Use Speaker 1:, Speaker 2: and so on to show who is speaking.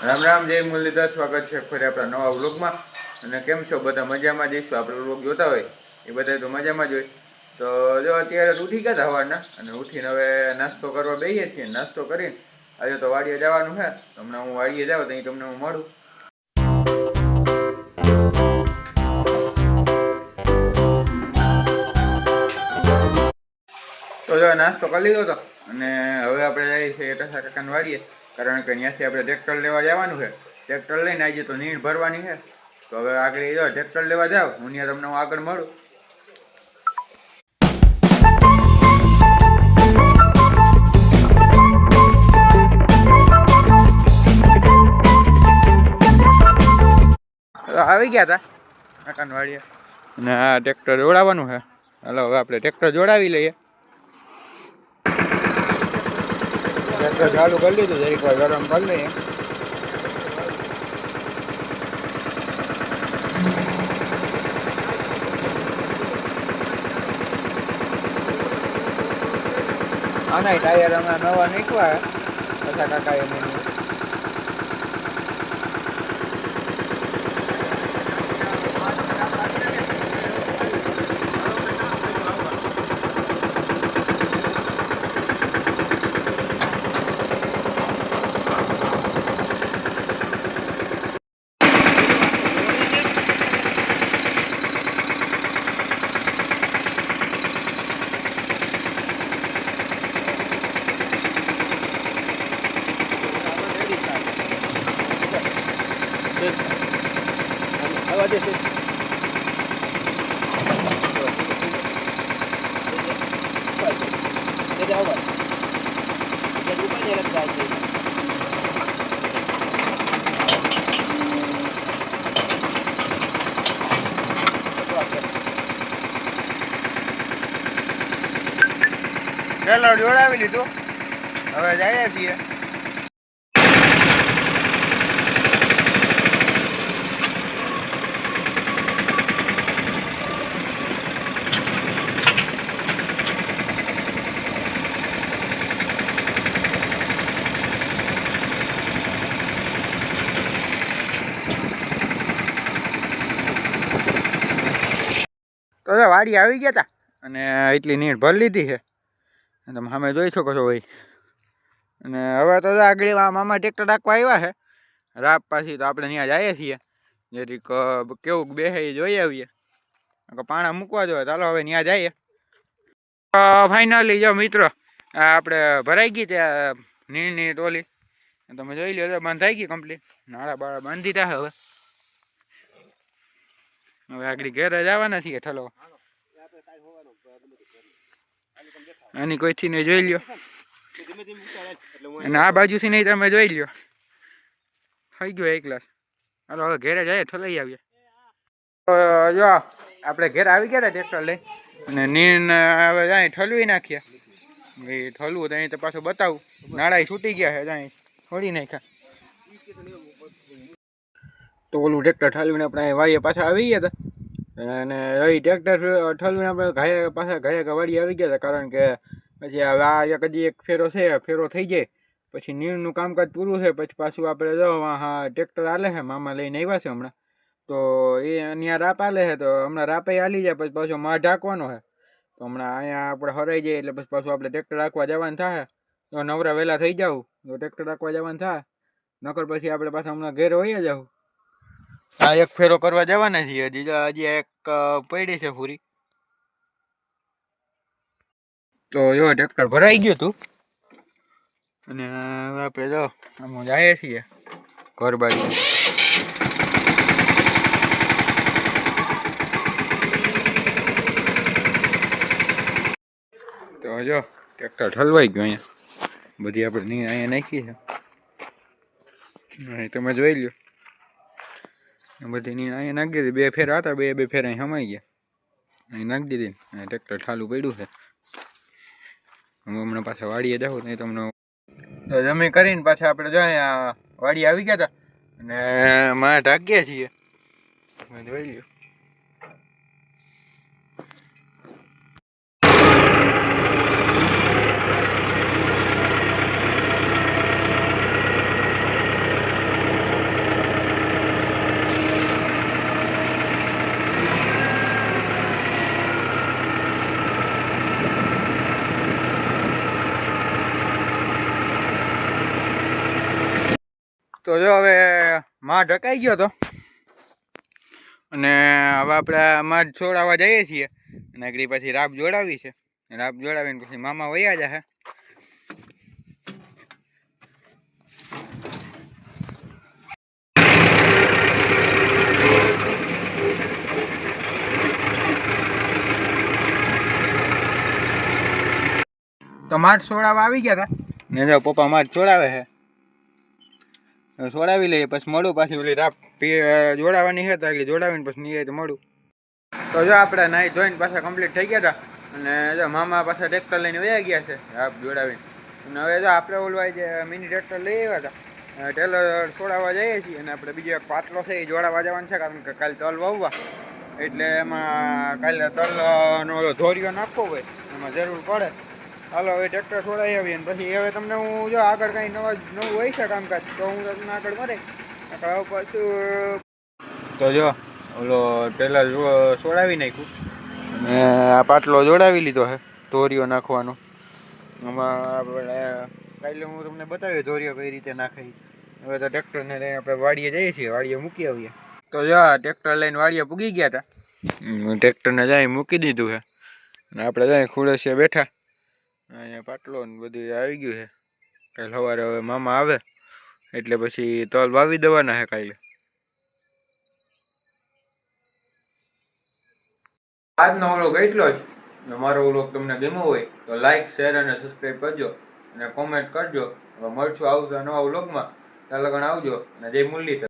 Speaker 1: રામ રામ, જય મુરલીધર. સ્વાગત છે ફરી આપણા નવા વ્લોગમાં. અને કેમ છો બધા? મજામાં જઈશું. આપણે વ્લોગ જોતા હોય એ બધા તો મજામાં જ હોય. તો જો અત્યારે ઉઠી ગયા હતા સવારના, અને ઉઠીને હવે નાસ્તો કરવા બેસીએ છીએ. નાસ્તો કરીને આજે તો વાડીએ જવાનું છે. હમણાં હું વાડીએ જાઉં તો અહીં તમને હું મળું. તો જો નાસ્તો કરી લીધો હતો, અને હવે આપણે જઈએ છીએ ટસા કાકાને વાડીએ, કારણ કે ત્યાંથી આપણે ટ્રેક્ટર લેવા જવાનું છે. ટ્રેક્ટર લઈને આજે તો નીણ ભરવાની છે. તો હવે આગળ જો ટ્રેક્ટર લેવા જાવ, હું ત્યાં તમને આગળ મળું. આવી ગયા હતા કાકાને વાડીએ, અને આ ટ્રેક્ટર જોડાવાનું છે. હાલો હવે આપણે ટ્રેક્ટર જોડાવી લઈએ. ટ્રેક્ટર ચાલુ કરી લીધું, જરીક વાર ગરમ કરી લઈએ. આના ટાયર હમણાં નવા નીકળ્યા તથા કાકાએ મને. ચાલો જોડાવી લીધું, હવે જઈએ છીએ. તો વાડી આવી ગયા હતા, અને એટલી નીર ભરી લીધી છે. તમે સામે જોઈ શકો છો ભાઈ. અને હવે તો આગળ મામા ટ્રેક્ટર રાખવા આવ્યા છે રાપ પાછી. તો આપણે ત્યાં જઈએ છીએ, જેથી કેવું બેસે એ જોઈ આવીએ. પાણા મૂકવા જોઈએ. ચાલો હવે ત્યાં જઈએ. ફાઇનલી જો મિત્રો, આપણે ભરાઈ ગઈ ત્યાં નીરની ટોલી. તમે જોઈ લો, બંધાઈ ગઈ કમ્પ્લીટ. નાળા બાળા બાંધી દીધા હવે. હવે આગળ ઘેર જવાના છીએ ઠલો. આની કોઈથી નહીં જોઈ લ્યો, અને આ બાજુથી નહીં તમે જોઈ લ્યો. થઈ ગયો એક ગ્લાસ. હાલો હવે ઘેરે જઈએ, ઠલાઈ આવીએ. જો આપણે ઘેર આવી ગયા હતા ટ્રેક્ટર લઈ, અને નીણ હવે જાય ઠલવી નાખ્યા. એ ઠલવું તો અહીં તો પાછું બતાવું. નાળા છૂટી ગયા છે, જાય છોડી નાખ્યા. તો ઓલું ટ્રેક્ટર ઠલવીને આપણે વાડીએ પાછા આવી ગયા હતા. અને એ ટ્રેક્ટર ઠલવીને આપણે ઘાયા વાડી આવી ગયા હતા, કારણ કે પછી હવે આ હજી એક ફેરો છે, ફેરો થઈ જાય પછી નીણનું કામકાજ પૂરું છે. પછી પાછું આપણે જો હા ટ્રેક્ટર હાલે છે, મામા લઈને આવ્યા છે હમણાં. તો એ અહીંયા રાપ હાલે છે, તો હમણાં રાપે હાલી જાય. પછી પાછો માં ઢાંકવાનો છે. તો હમણાં અહીંયા આપણે હરાઈ જાય એટલે પછી પાછું આપણે ટ્રેક્ટર રાખવા જવાનું થાય. તો નવરા વહેલા થઈ જાવ તો ટ્રેક્ટર રાખવા જવાનું થાય. નકર પછી આપણે પાછા હમણાં ઘેર વહી જાવ. આ એક ફેરો કરવા જવાના છીએ. હજી એક પડી છે પૂરી. તો જો ટ્રેક્ટર ભરાઈ ગયું હતું, અને હવે આપણે જો આમ જઈએ છીએ ઘર બાજુ. તો જો ટ્રેક્ટર ઠલવાઈ ગયું. અહીંયા બધી આપણે નીણ અહીંયા નાખી છે, તમે જોઈ લો. બધી નીણ અહીંયા નાખી દીધી. બે ફેરા હતા, બે ફેરા અહીં સમાઈ ગયા. અહીં નાખી દીધી. અને ટ્રેક્ટર ઠાલું પડ્યું છે. હું હમણાં પાછા વાડીએ જાઉં નહીં તમને. તો જમી કરીને પાછા આપણે જો અહીંયા વાડી આવી ગયા હતા, અને માં ઢાંક્યા છીએ. જોઈ લ્યો. તો જો હવે માં ઢકાઈ ગયો તો અને હવે આપણે માં છોડાવવા જઈએ છીએ અને આગળ પછી રાપ જોડાવી છે. રાપ જોડાવીને પછી મામા વયા જશે. તો માઠ છોડાવવા આવી ગયા હતા ને જો પપ્પા માઠ છોડાવે છે. છોડાવી લઈએ પછી મળું પાછી ઓલી રાપ જોડાવાની છે તો આગળ જોડાવીને પછી નહીં તો મળું. તો જો આપણે નાહી ધોઈને પાછા કમ્પ્લીટ થઈ ગયા હતા અને જો મામા પાછા ટ્રેક્ટર લઈને વયા ગયા છે રાપ જોડાવીને. અને હવે જો આપણે ઓલવાય જે મિની ટ્રેક્ટર લઈ આવ્યા હતા ટેલર છોડાવવા જઈએ છીએ અને આપણે બીજો એક પાટલો છે એ જોડાવવા જવાનું છે કારણ કે કાલે તલ વાવવા એટલે એમાં કાલે તલનો ધોરિયો નાખવો હોય એમાં જરૂર પડે. હાલો હવે ટ્રેક્ટર છોડાવી આવીએ ને પછી હવે તમને હું જો આગળ કાંઈ નવું હોય છે કામકાજ તો હું તમને આગળ મળે આગળ પાછું. તો જો ઓલો ટેલર છોડાવી નાખ્યું ને આ પાટલો જોડાવી લીધો છે ધોરિયો નાખવાનો. આમાં આપણે કાલે હું તમને બતાવ્યો ધોરિયો કઈ રીતે નાખે. હવે તો ટ્રેક્ટરને લઈને આપણે વાડીએ જઈએ છીએ, વાડીએ મૂકી આવીએ. તો જો ટ્રેક્ટર લઈને વાડીએ પૂગી ગયા હતા. ટ્રેક્ટરને જાય મૂકી દીધું છે અને આપણે જાય ખુડસીએ બેઠા. અહીંયા પાટલો ને બધું આવી ગયું છે. કાલે સવારે હવે મામા આવે એટલે પછી તલ વાવી દેવાના છે કાલે. આજનો વ્લોગ એટલો જ. મારો વ્લોગ તમને ગમ્યો હોય તો લાઈક, શેર અને સબસ્ક્રાઈબ કરજો અને કોમેન્ટ કરજો. હવે મળશું આવતા નવા વ્લોગમાં. ત્યાં લગન આવજો અને જય મુરલીધર.